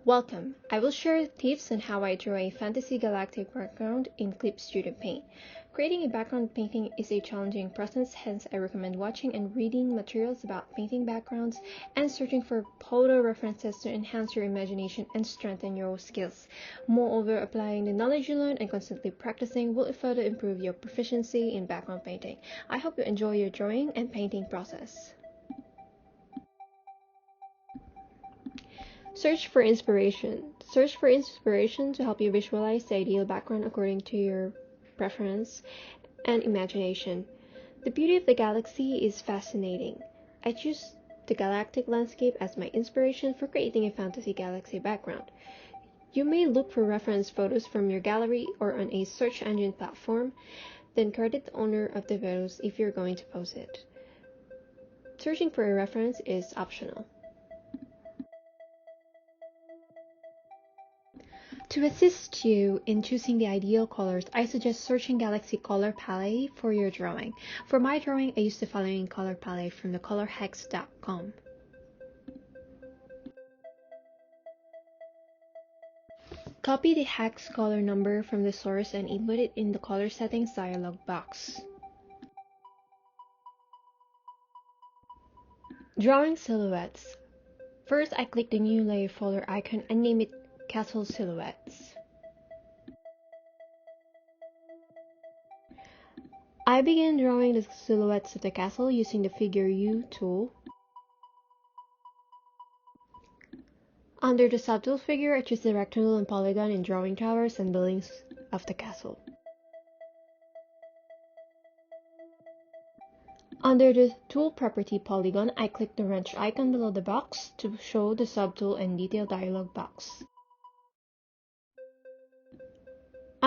Welcome! I will share tips on how I draw a fantasy galactic background in clipstudiopaint. Creating a background painting is a challenging process, hence I recommend watching and reading materials about painting backgrounds and searching for photo references to enhance your imagination and strengthen your skills. Moreover, applying the knowledge you learn and constantly practicing will further improve your proficiency in background painting. I hope you enjoy your drawing and painting process. Search for inspiration. Search for inspiration to help you visualize the ideal background according to your preference and imagination. The beauty of the galaxy is fascinating. I choose the galactic landscape as my inspiration for creating a fantasy galaxy background. You may look for reference photos from your gallery or on a search engine platform, then credit the owner of the photos if you're going to post it. Searching for a reference is optional. To assist you in choosing the ideal colors, I suggest searching Galaxy Color Palette for your drawing. For my drawing, I use the following color palette from the colorhex.com. Copy the hex color number from the source and input it in the color settings dialog box. Drawing silhouettes. First, I click the new layer folder icon and name it Castle Silhouettes. I begin drawing the silhouettes of the castle using the Figure U tool. Under the subtool figure, I choose the rectangle and polygon in drawing towers and buildings of the castle. Under the tool property polygon, I click the wrench icon below the box to show the subtool and detail dialog box.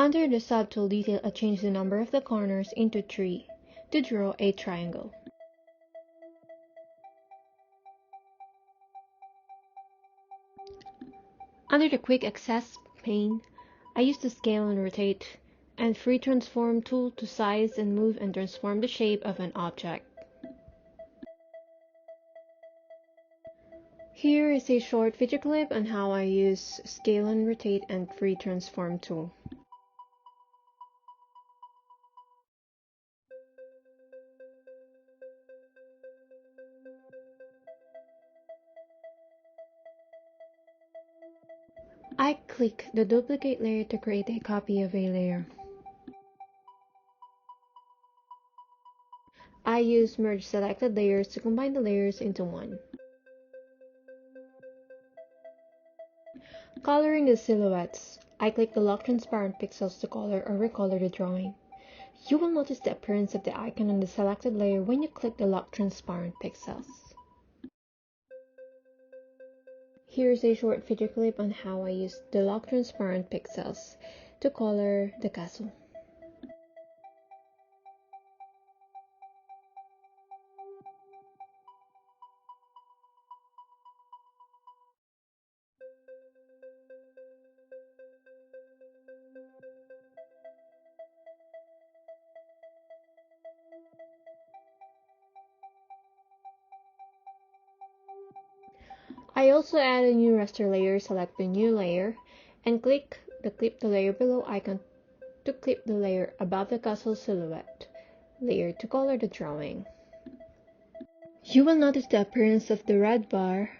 Under the subtool detail, I change the number of the corners into 3 to draw a triangle. Under the quick access pane, I use the scale and rotate and free transform tool to size and move and transform the shape of an object. Here is a short video clip on how I use scale and rotate and free transform tool. I click the duplicate layer to create a copy of a layer. I use merge selected layers to combine the layers into one. Coloring the silhouettes. I click the lock transparent pixels to color or recolor the drawing. You will notice the appearance of the icon on the selected layer when you click the lock transparent pixels. Here's a short video clip on how I use the lock transparent pixels to color the castle. I also add a new raster layer, select the new layer, and click the clip the layer below icon to clip the layer above the castle silhouette layer to color the drawing. You will notice the appearance of the red bar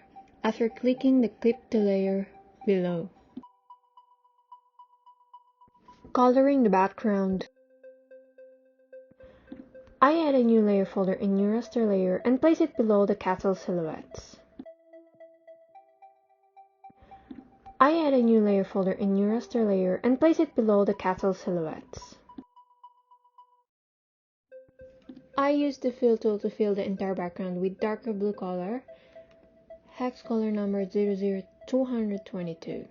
after clicking the clip the layer below. Coloring the background. I add a new layer folder in new raster layer and place it below the castle silhouettes. I add a new layer folder in new raster layer and place it below the castle silhouettes. I use the fill tool to fill the entire background with darker blue color, hex color number 00222.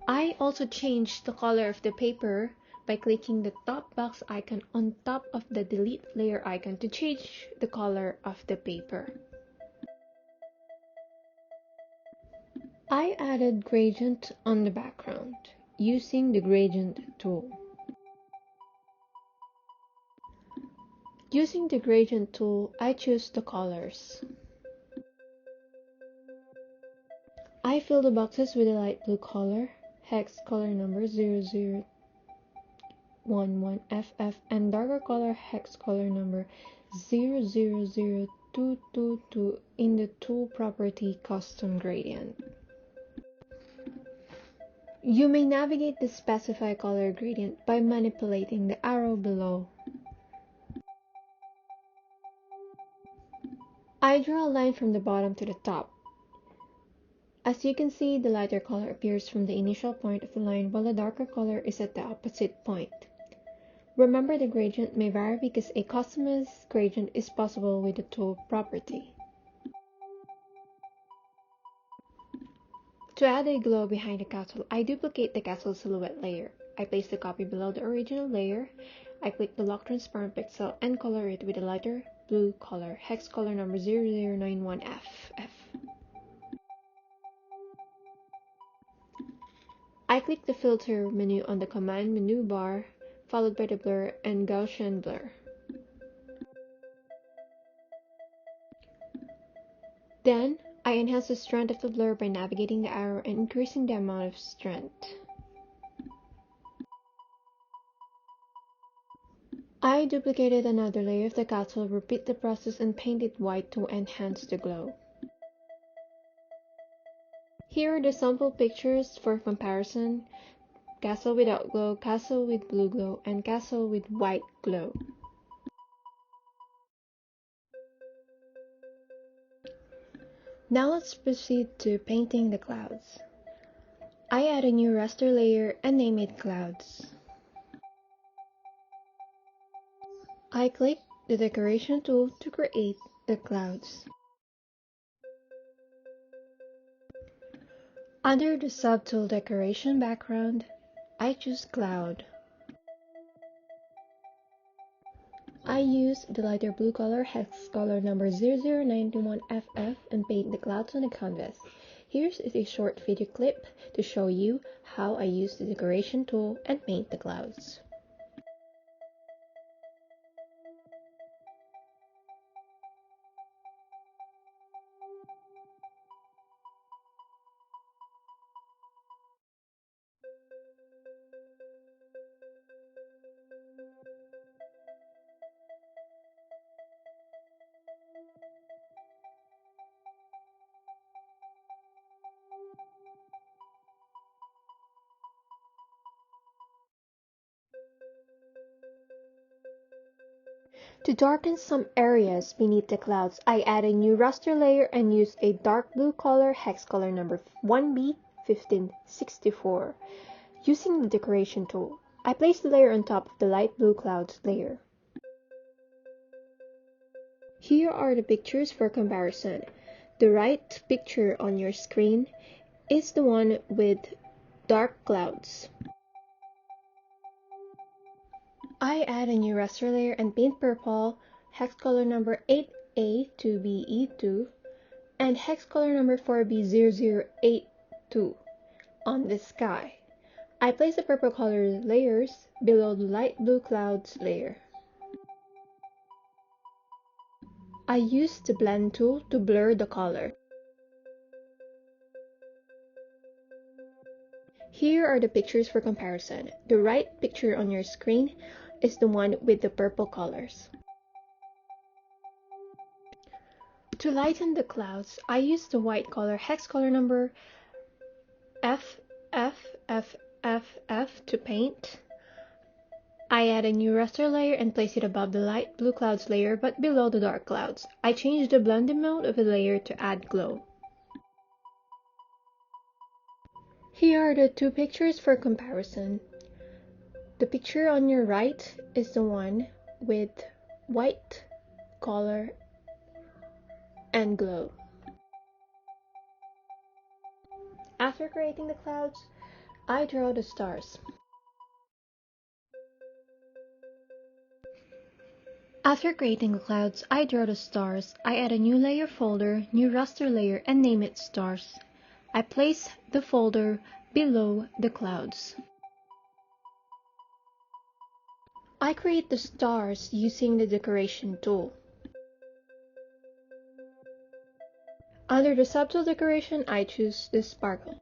I also change the color of the paper by clicking the top box icon on top of the delete layer icon to change the color of the paper. I added gradient on the background using the gradient tool. Using the gradient tool, I choose the colors. I fill the boxes with a light blue color, hex color number 0011FF, and darker color hex color number 000222 in the tool property custom gradient. You may navigate the specify color gradient by manipulating the arrow below. I draw a line from the bottom to the top. As you can see, the lighter color appears from the initial point of the line while the darker color is at the opposite point. Remember, the gradient may vary because a customized gradient is possible with the tool property. To add a glow behind the castle, I duplicate the castle silhouette layer. I place the copy below the original layer. I click the lock transparent pixel and color it with a lighter blue color, hex color number 0091FF. I click the filter menu on the command menu bar, followed by the blur and Gaussian blur. Then, I enhance the strength of the blur by navigating the arrow and increasing the amount of strength. I duplicated another layer of the castle, repeat the process and paint it white to enhance the glow. Here are the sample pictures for comparison: castle without glow, castle with blue glow, and castle with white glow. Now let's proceed to painting the clouds. I add a new raster layer and name it clouds. I click the decoration tool to create the clouds. Under the subtool decoration background, I choose cloud. I use the lighter blue color hex color number 0091FF and paint the clouds on the canvas. Here is a short video clip to show you how I use the decoration tool and paint the clouds. To darken some areas beneath the clouds, I add a new raster layer and use a dark blue color hex color number 1B1564. Using the decoration tool, I place the layer on top of the light blue clouds layer. Here are the pictures for comparison. The right picture on your screen is the one with dark clouds. I add a new raster layer and paint purple, hex color number 8A2BE2, and hex color number 4B0082 on the sky. I place the purple color layers below the light blue clouds layer. I use the blend tool to blur the color. Here are the pictures for comparison. The right picture on your screen is the one with the purple colors. To lighten the clouds, I use the white color hex color number FFFFF to paint. I add a new raster layer and place it above the light blue clouds layer but below the dark clouds. I change the blending mode of the layer to add glow. Here are the two pictures for comparison. The picture on your right is the one with white color and glow. After creating the clouds, I draw the stars. After creating the clouds, I draw the stars. I add a new layer folder, new raster layer, and name it stars. I place the folder below the clouds. I create the stars using the decoration tool. Under the subtool decoration, I choose the sparkle.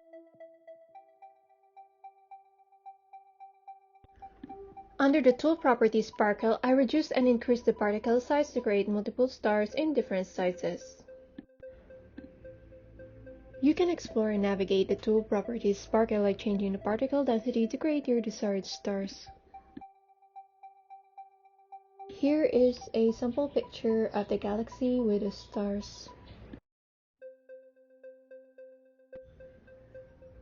Under the tool property Sparkle, I reduce and increase the particle size to create multiple stars in different sizes. You can explore and navigate the tool properties Sparkle by changing the particle density to create your desired stars. Here is a sample picture of the galaxy with the stars.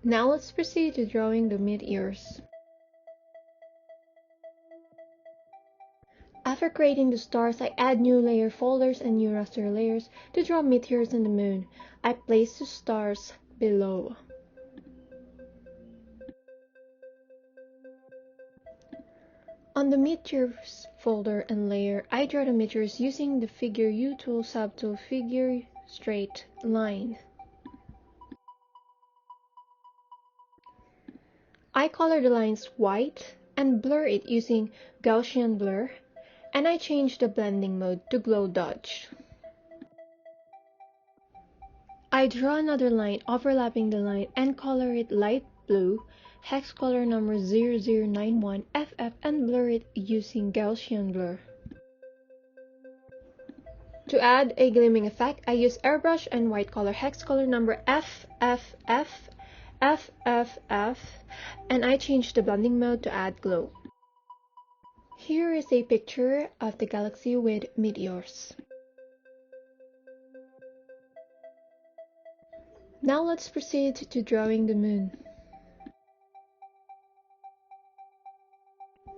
Now let's proceed to drawing the meteors. After creating the stars, I add new layer folders and new raster layers to draw meteors and the moon. I place the stars below. On the meteors folder and layer, I draw the meteors using the Figure U tool subtool Figure Straight Line. I color the lines white and blur it using Gaussian blur, and I change the blending mode to Glow Dodge. I draw another line overlapping the line and color it light blue, hex color number 0091FF, and blur it using Gaussian blur. To add a gleaming effect, I use airbrush and white color hex color number FFF, and I change the blending mode to add glow. Here is a picture of the galaxy with meteors. Now let's proceed to drawing the moon.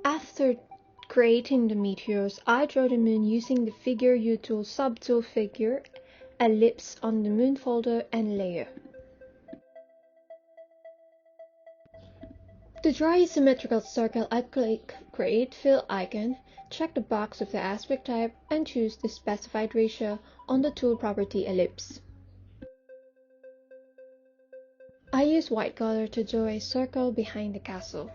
After creating the meteors, I draw the moon using the Figure U tool subtool Figure Ellipse on the moon folder and layer. To draw a symmetrical circle, I click Create Fill icon, check the box of the aspect type, and choose the specified ratio on the tool property Ellipse. I use white color to draw a circle behind the castle.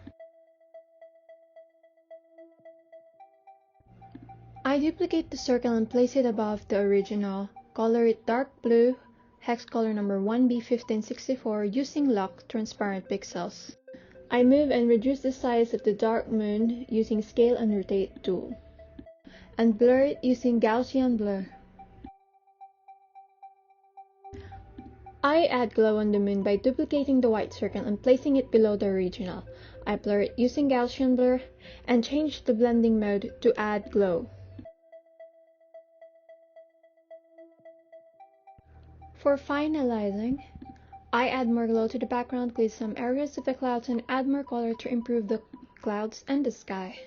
I duplicate the circle and place it above the original. Color it dark blue, hex color number 1B1564 using Lock Transparent Pixels. I move and reduce the size of the dark moon using Scale and Rotate tool, and blur it using Gaussian blur. I add glow on the moon by duplicating the white circle and placing it below the original. I blur it using Gaussian blur and change the blending mode to add glow. For finalizing, I add more glow to the background, clear some areas of the clouds, and add more color to improve the clouds and the sky.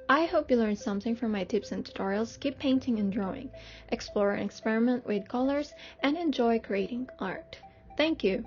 I hope you learned something from my tips and tutorials. Keep painting and drawing, explore and experiment with colors, and enjoy creating art. Thank you!